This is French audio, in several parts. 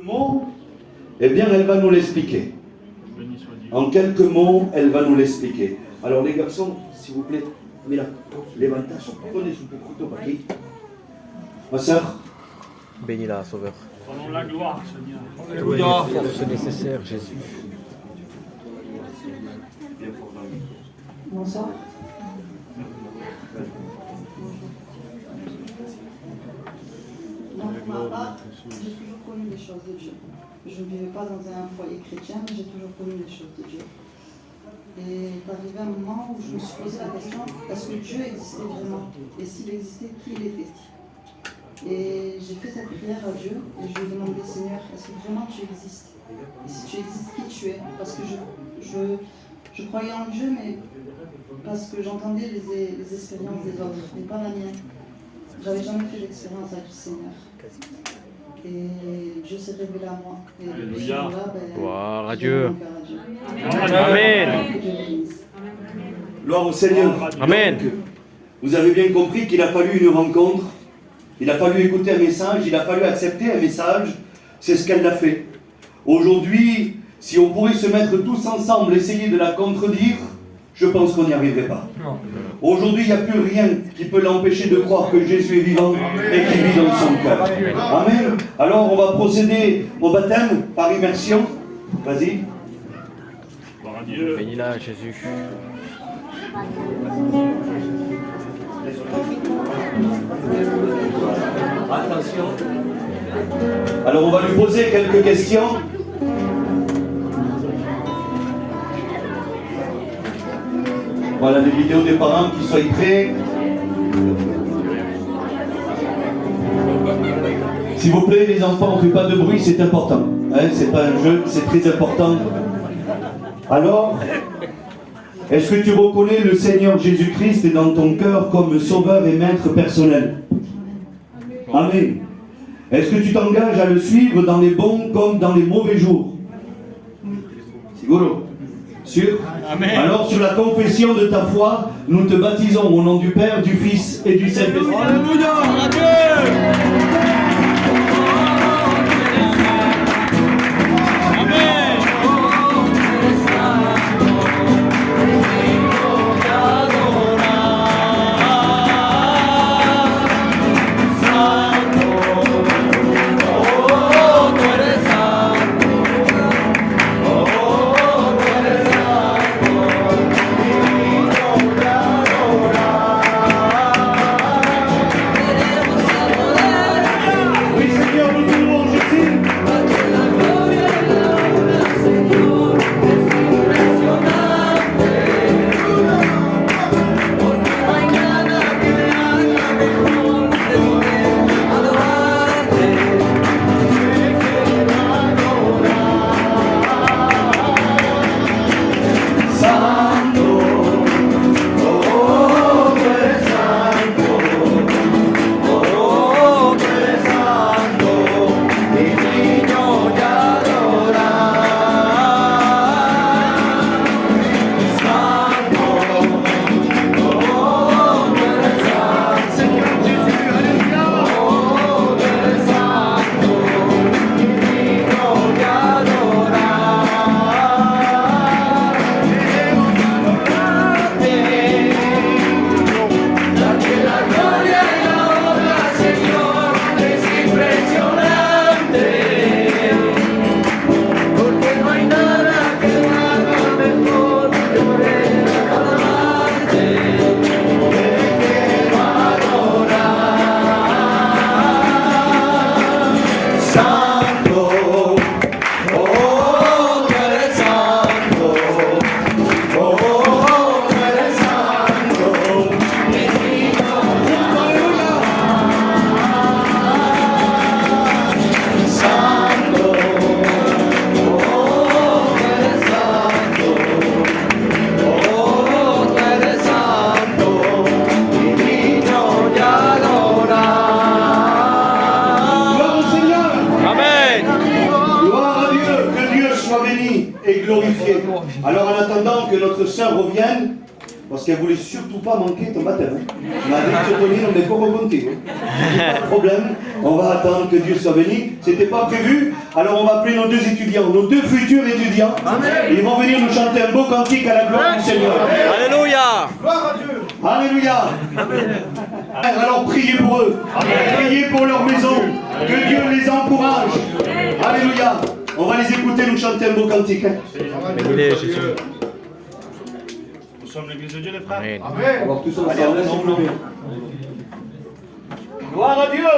mots, eh bien, elle va nous l'expliquer. En quelques mots, elle va nous l'expliquer. Alors, les garçons, s'il vous plaît, mais là, l'éventail, prenez ce couteau papier. Ma sœur. Bénis-la, Sauveur. Pendant la gloire, Seigneur. Alléluia. Force nécessaire, Jésus. Bonsoir. Donc, pour ma part, j'ai toujours connu les choses de Dieu. Je ne vivais pas dans un foyer chrétien, mais j'ai toujours connu les choses de Dieu. Et est arrivé un moment où je me suis posé la question, est-ce que Dieu existait vraiment? Et s'il existait, qui il était? Et j'ai fait cette prière à Dieu et je lui ai demandé, Seigneur, est-ce que vraiment tu existes? Et si tu existes, qui tu es? Parce que je croyais en Dieu, mais parce que j'entendais les expériences des autres, mais pas la mienne. J'avais jamais fait d'expérience avec le Seigneur. Et Dieu s'est révélé à moi. Et Alléluia. Gloire à Dieu. Amen. Gloire au Seigneur. Amen. Donc, vous avez bien compris qu'il a fallu une rencontre, il a fallu écouter un message, il a fallu accepter un message. C'est ce qu'elle a fait. Aujourd'hui, si on pourrait se mettre tous ensemble, essayer de la contredire, je pense qu'on n'y arriverait pas. Aujourd'hui, il n'y a plus rien qui peut l'empêcher de croire que Jésus est vivant et qu'il vit dans son cœur. Amen. Alors, on va procéder au baptême par immersion. Vas-y. Gloire à Dieu. Bénis-la, Jésus. Attention. Alors, on va lui poser quelques questions. Voilà les vidéos des parents qui soient prêts. S'il vous plaît, les enfants, on ne fait pas de bruit, c'est important. Hein, c'est pas un jeu, c'est très important. Alors, est-ce que tu reconnais le Seigneur Jésus-Christ dans ton cœur comme sauveur et maître personnel? Amen. Est-ce que tu t'engages à le suivre dans les bons comme dans les mauvais jours? Sigolo. Sûr? Amen. Alors, sur la confession de ta foi, nous te baptisons au nom du Père, du Fils et du Saint-Esprit. Alléluia. Et glorifié. Alors en attendant que notre sœur revienne, parce qu'elle voulait surtout pas manquer ton baptême. On a dit que Tony, on n'est pas remonté. Pas de problème, on va attendre que Dieu soit béni. C'était pas prévu, alors on va appeler nos deux étudiants, nos deux futurs étudiants. Amen. Ils vont venir nous chanter un beau cantique à la gloire du Seigneur. Alléluia. Gloire à Dieu. Alléluia. Alors priez pour eux. Priez pour leur maison. Que Dieu les encourage. Alléluia. On va les écouter nous chanter un beau cantique. Bénis-les, Jésus. Nous sommes l'église de Dieu, les frères. Amen. On va tous ensemble. Gloire à Dieu.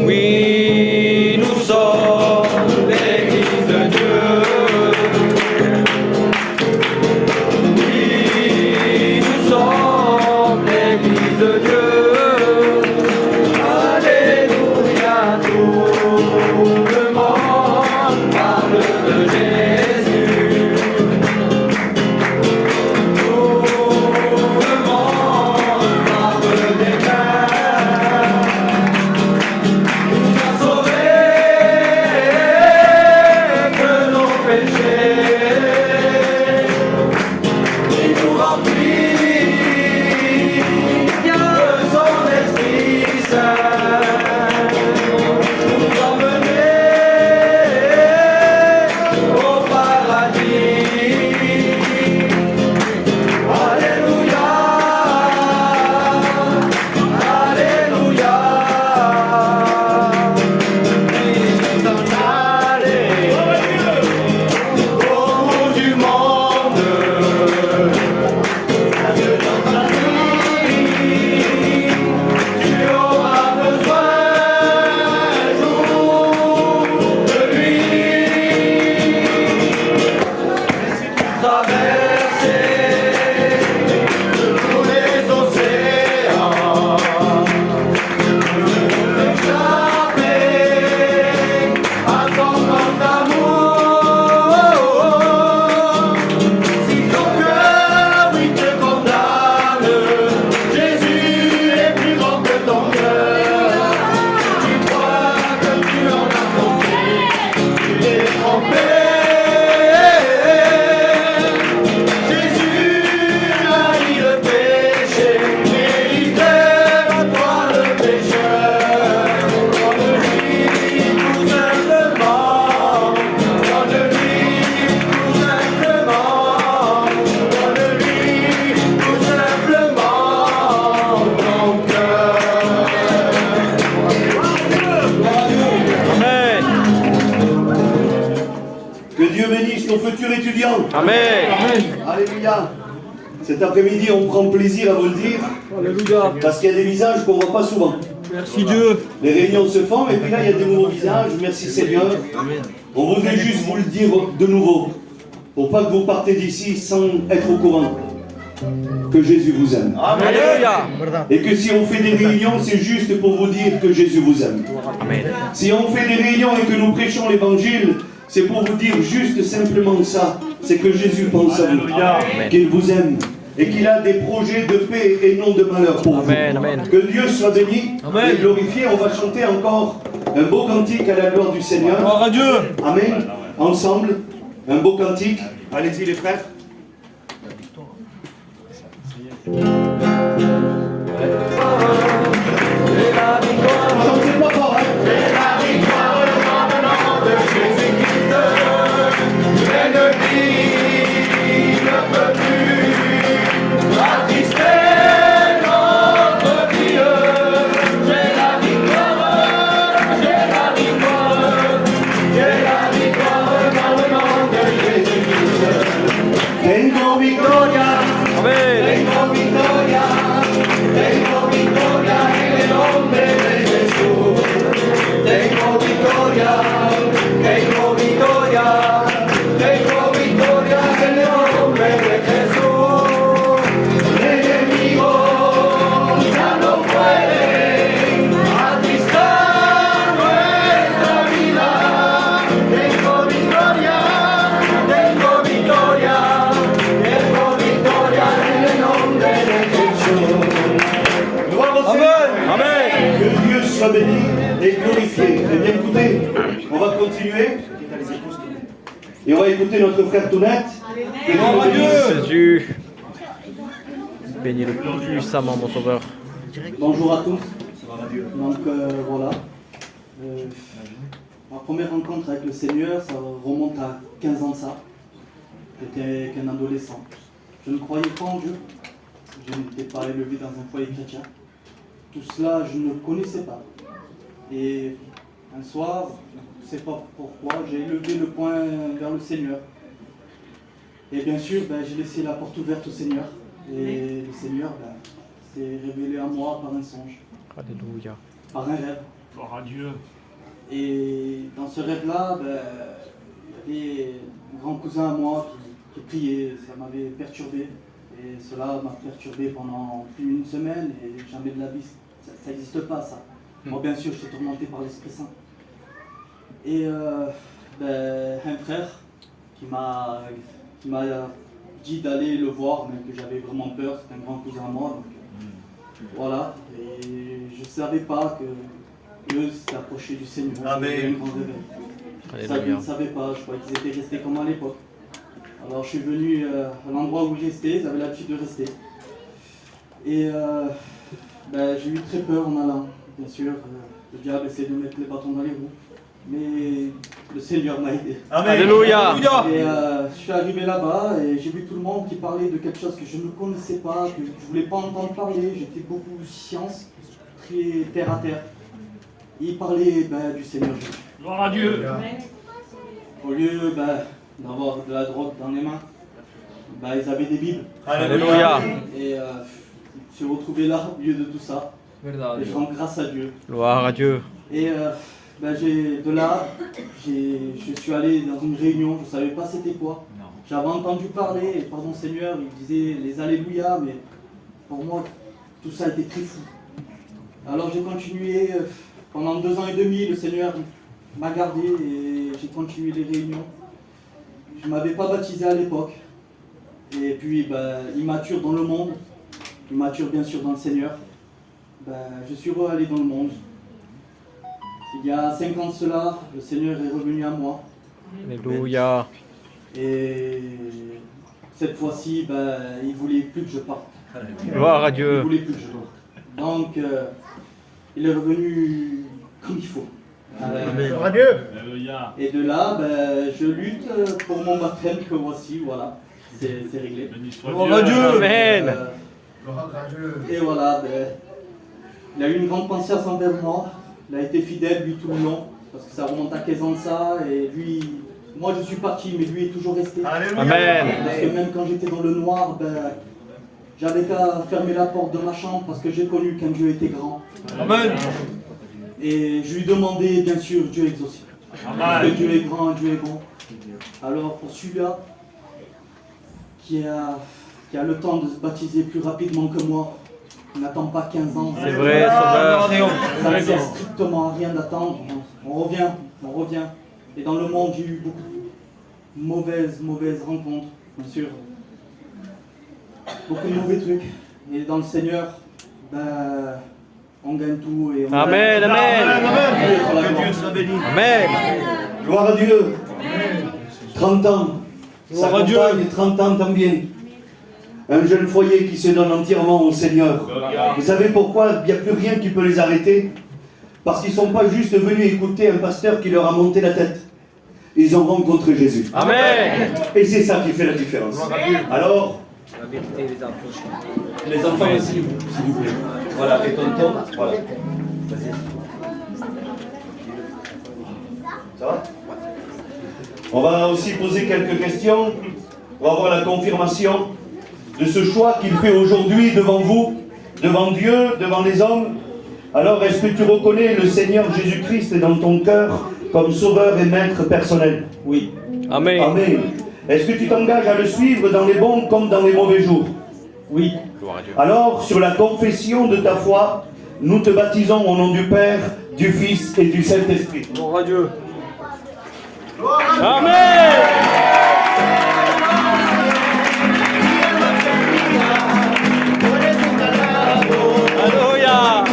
Oui, nous sommes l'église de Dieu. Oui, nous sommes l'église de Dieu. Alléluia, tout le monde parle de Jésus. Tout le monde parle des cœurs. Amen. Alléluia. Cet après-midi, on prend plaisir à vous le dire. Alléluia. Parce qu'il y a des visages qu'on ne voit pas souvent. Merci Dieu. Les réunions se font et puis là, il y a des nouveaux visages. Merci Seigneur. Amen. On voudrait juste vous le dire de nouveau. Pour pas que vous partez d'ici sans être au courant que Jésus vous aime. Amen. Alléluia. Et que si on fait des réunions, c'est juste pour vous dire que Jésus vous aime. Amen. Si on fait des réunions et que nous prêchons l'évangile, c'est pour vous dire juste simplement ça. C'est que Jésus pense à vous, qu'il vous aime et qu'il a des projets de paix et non de malheur pour vous. Amen. Que Dieu soit béni et glorifié. On va chanter encore un beau cantique à la gloire du Seigneur. Gloire à Dieu. Amen. Ensemble, un beau cantique. Allez-y les frères. Chantez pas fort, hein. C'est la victoire dans le nom de Jésus-Christ. L'ennemi ne peut plus attrister notre vie. J'ai la victoire, j'ai la victoire, j'ai la victoire dans le nom de Jésus-Christ. Tengo victoria, tengo victoria, tengo victoria en el nombre de Jesús. Tengo victoria, tengo victoria, tengo victoria en el nombre de Jesús. El enemigo ya no puede atristar nuestra vida. Tengo victoria, tengo victoria, tengo victoria en el nombre de Jesús. Amen. Que Dieu soit béni et glorifié. Eh bien écoutez, on va continuer. Et on va écouter notre frère Tounette. Gloire à Dieu. Jésus, bénis le puissamment mon sauveur. Bonjour à tous. Donc voilà. Ma première rencontre avec le Seigneur, ça remonte à 15 ans de ça. J'étais qu'un adolescent. Je ne croyais pas en Dieu. Je n'étais pas élevé dans un foyer chrétien. Tout cela, je ne connaissais pas. Et un soir, je ne sais pas pourquoi, j'ai levé le poing vers le Seigneur. Et bien sûr, j'ai laissé la porte ouverte au Seigneur. Et le Seigneur s'est révélé à moi par un songe, Alléluia. par un rêve. Gloire à Dieu. Et dans ce rêve-là, il y avait un grand cousin à moi qui priait. Ça m'avait perturbé. Et cela m'a perturbé pendant plus d'une semaine. Et jamais de la vie, ça n'existe pas ça. Moi, bien sûr, j'étais tourmenté par l'Esprit Saint. Et un frère qui m'a dit d'aller le voir, même que j'avais vraiment peur. C'est un grand cousin à moi. Donc, voilà. Et je ne savais pas que Dieu s'était approché du Seigneur. Amen. Il y a eu un grand réveil. Ça, je Alléluia. ne savais pas. Je croyais qu'ils étaient restés comme à l'époque. Alors je suis venu à l'endroit où ils restaient, ils avaient l'habitude de rester. Et j'ai eu très peur en allant. Bien sûr, le diable essaie de mettre les bâtons dans les roues. Mais le Seigneur m'a aidé. Alléluia. Et je suis arrivé là-bas et j'ai vu tout le monde qui parlait de quelque chose que je ne connaissais pas, que je ne voulais pas entendre parler. J'étais beaucoup science, très terre à terre. Et ils parlaient du Seigneur Jésus. Gloire à Dieu. Au lieu d'avoir de la drogue dans les mains, ils avaient des Bibles. Alléluia. Et je suis retrouvé là au milieu de tout ça. Et je rends grâce à Dieu. Gloire à Dieu. Et de là, je suis allé dans une réunion, je ne savais pas c'était quoi. J'avais entendu parler, et par mon Seigneur, il disait les Alléluia, mais pour moi, tout ça était très fou. Alors j'ai continué, pendant 2 ans et demi, le Seigneur m'a gardé et j'ai continué les réunions. Je ne m'avais pas baptisé à l'époque. Et puis, immature dans le monde, immature bien sûr dans le Seigneur, je suis allé dans le monde. Il y a 5 ans de cela, le Seigneur est revenu à moi. Alléluia. Et cette fois-ci, il ne voulait plus que je parte. Gloire à Il Dieu. ne voulait plus que je parte. Donc, il est revenu comme il faut. Gloire à Dieu. Alléluia. Et de là, je lutte pour mon baptême que voici, voilà, c'est réglé. Béni soit Gloire à Dieu. Dieu. Amen. Et voilà, il a eu une grande patience envers moi, il a été fidèle lui tout le long, parce que ça remonte à 15 ans de ça, et lui, moi je suis parti, mais lui est toujours resté. Amen. Parce que même quand j'étais dans le noir, j'avais qu'à fermer la porte de ma chambre, parce que j'ai connu qu'un Dieu était grand. Amen. Et je lui demandais, bien sûr, Dieu exaucé. Parce que Dieu est grand, Dieu est bon. Alors pour celui-là, qui a le temps de se baptiser plus rapidement que moi, qui n'attend pas 15 ans. C'est vrai, sauveur. Ça ne sert strictement à rien d'attendre. On revient. Et dans le monde, j'ai eu beaucoup de mauvaises rencontres, bien sûr. Beaucoup de mauvais trucs. Et dans le Seigneur, on gagne tout. Et on Amen, gagne. amen. Que Dieu soit béni. Amen. Gloire à Dieu. 30 ans. Ça Gloire à Dieu. compagne, 30 ans también. Un jeune foyer qui se donne entièrement au Seigneur. Vous savez pourquoi il n'y a plus rien qui peut les arrêter? Parce qu'ils ne sont pas juste venus écouter un pasteur qui leur a monté la tête. Ils ont rencontré Jésus. Amen. Et c'est ça qui fait la différence. Alors, les enfants aussi, s'il vous plaît. Voilà, et tonton, voilà. Vas-y. Ça va? On va aussi poser quelques questions. On va avoir la confirmation de ce choix qu'il fait aujourd'hui devant vous, devant Dieu, devant les hommes. Alors, est-ce que tu reconnais le Seigneur Jésus-Christ dans ton cœur comme sauveur et maître personnel? Oui. Amen. Amen. Est-ce que tu t'engages à le suivre dans les bons comme dans les mauvais jours? Oui. Gloire à Dieu. Alors, sur la confession de ta foi, nous te baptisons au nom du Père, du Fils et du Saint-Esprit. Gloire à Dieu. Amen. Alléluia.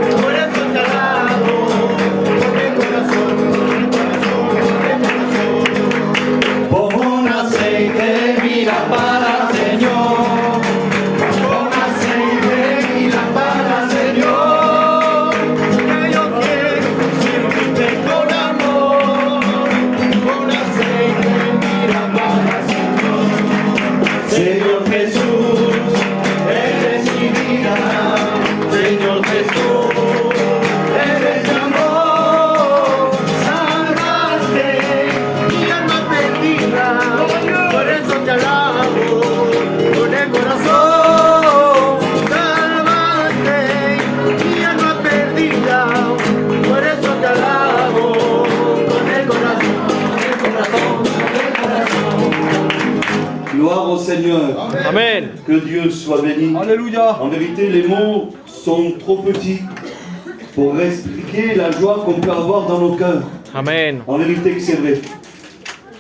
Por eso te alabo. Seigneur. Amen. Que Dieu soit béni. Alléluia. En vérité, les mots sont trop petits pour expliquer la joie qu'on peut avoir dans nos cœurs. Amen. En vérité que c'est vrai.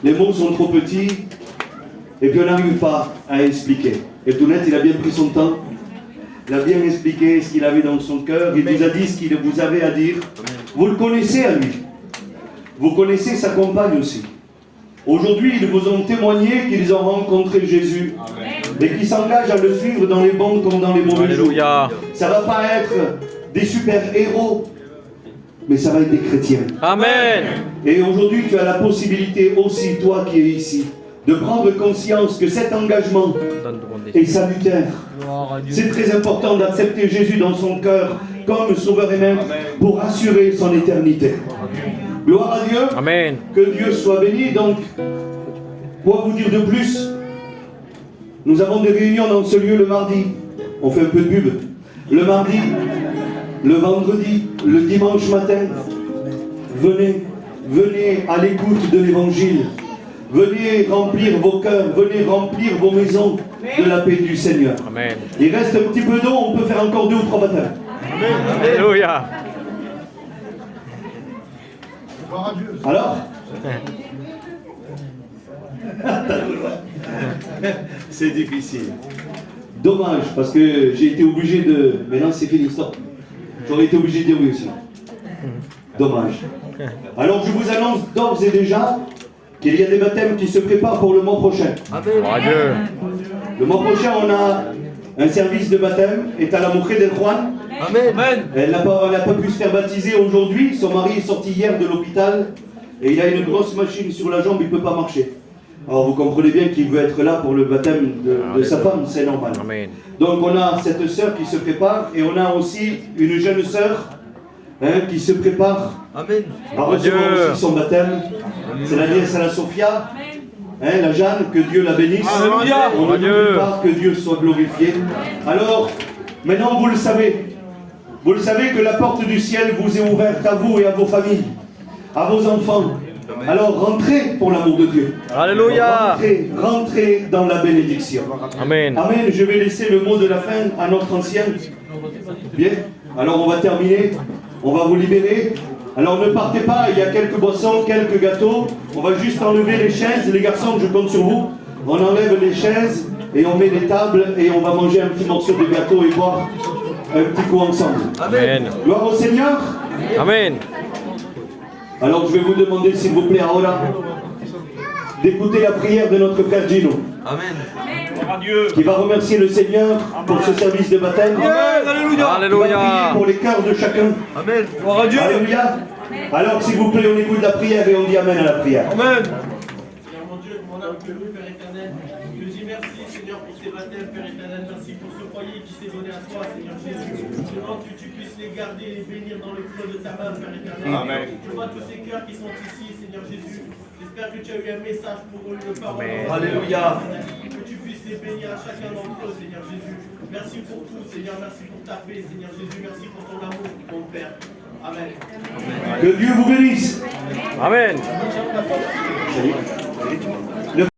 Les mots sont trop petits et puis on n'arrive pas à expliquer. Et tout net, il a bien pris son temps. Il a bien expliqué ce qu'il avait dans son cœur. Il vous a dit ce qu'il vous avait à dire. Vous le connaissez à lui. Vous connaissez sa compagne aussi. Aujourd'hui, ils vous ont témoigné qu'ils ont rencontré Jésus et qu'ils s'engagent à le suivre dans les bons comme dans les mauvais jours. Alléluia. Ça ne va pas être des super-héros, mais ça va être des chrétiens. Amen. Et aujourd'hui, tu as la possibilité aussi, toi qui es ici, de prendre conscience que cet engagement est salutaire. C'est très important d'accepter Jésus dans son cœur comme sauveur et maître pour assurer son éternité. Gloire à Dieu. Amen. Que Dieu soit béni. Donc, pour vous dire de plus, nous avons des réunions dans ce lieu le mardi. On fait un peu de pub. Le mardi, le vendredi, le dimanche matin. Venez, venez à l'écoute de l'évangile. Venez remplir vos cœurs, venez remplir vos maisons de la paix du Seigneur. Amen. Il reste un petit peu d'eau, on peut faire encore 2 ou 3 baptêmes. Alléluia. Alors c'est difficile. Dommage, parce que j'ai été obligé de... Maintenant c'est fini, stop. J'aurais été obligé de dire oui aussi. Dommage. Alors je vous annonce d'ores et déjà qu'il y a des baptêmes qui se préparent pour le mois prochain. Gloire à Dieu. Le mois prochain, on a un service de baptême. Et à la Mujer del Juan. Amen. Elle n'a pas pu se faire baptiser aujourd'hui. Son mari est sorti hier de l'hôpital. Et il a une grosse machine sur la jambe, il ne peut pas marcher. Alors vous comprenez bien qu'il veut être là pour le baptême de sa femme, c'est normal. Amen. Donc on a cette sœur qui se prépare. Et on a aussi une jeune sœur qui se prépare Amen. à recevoir aussi son baptême. C'est la nièce à la Sophia. La Jeanne, que Dieu la bénisse. Alléluia. On ne n'oublie pas que Dieu soit glorifié. Alors, maintenant vous le savez. Vous le savez que la porte du ciel vous est ouverte à vous et à vos familles, à vos enfants. Alors rentrez pour l'amour de Dieu. Alléluia. Rentrez dans la bénédiction. Amen. Amen. Je vais laisser le mot de la fin à notre ancienne. Bien. Alors on va terminer. On va vous libérer. Alors ne partez pas, il y a quelques boissons, quelques gâteaux. On va juste enlever les chaises. Les garçons, je compte sur vous. On enlève les chaises et on met les tables et on va manger un petit morceau de gâteau et boire un petit coup ensemble. Amen. Gloire au Seigneur. Amen. Alors je vais vous demander s'il vous plaît, ahora, d'écouter la prière de notre frère Gino, qui va remercier le Seigneur pour ce service de baptême. Alléluia. Il va Alléluia. prier pour les cœurs de chacun. Amen. Gloire à Dieu. Alléluia. Alors s'il vous plaît, on écoute la prière et on dit Amen à la prière. Amen. Seigneur mon Dieu, mon âme te loue, Père éternel. Je te dis merci, Seigneur, pour ces baptêmes, Père éternel. Merci pour ce foyer qui s'est donné à toi, Seigneur Jésus. Je demande que tu puisses les garder et les bénir dans le creux de ta main, Père éternel. Amen. Je vois tous ces cœurs qui sont ici, Seigneur Jésus. J'espère que tu as eu un message pour eux, une parole. Alléluia. Que tu puisses les bénir à chacun d'entre eux, Seigneur Jésus. Merci pour tout, Seigneur. Merci pour ta paix, Seigneur Jésus. Merci pour ton amour, mon Père. Amen. Que Dieu vous bénisse. Amen. Salut.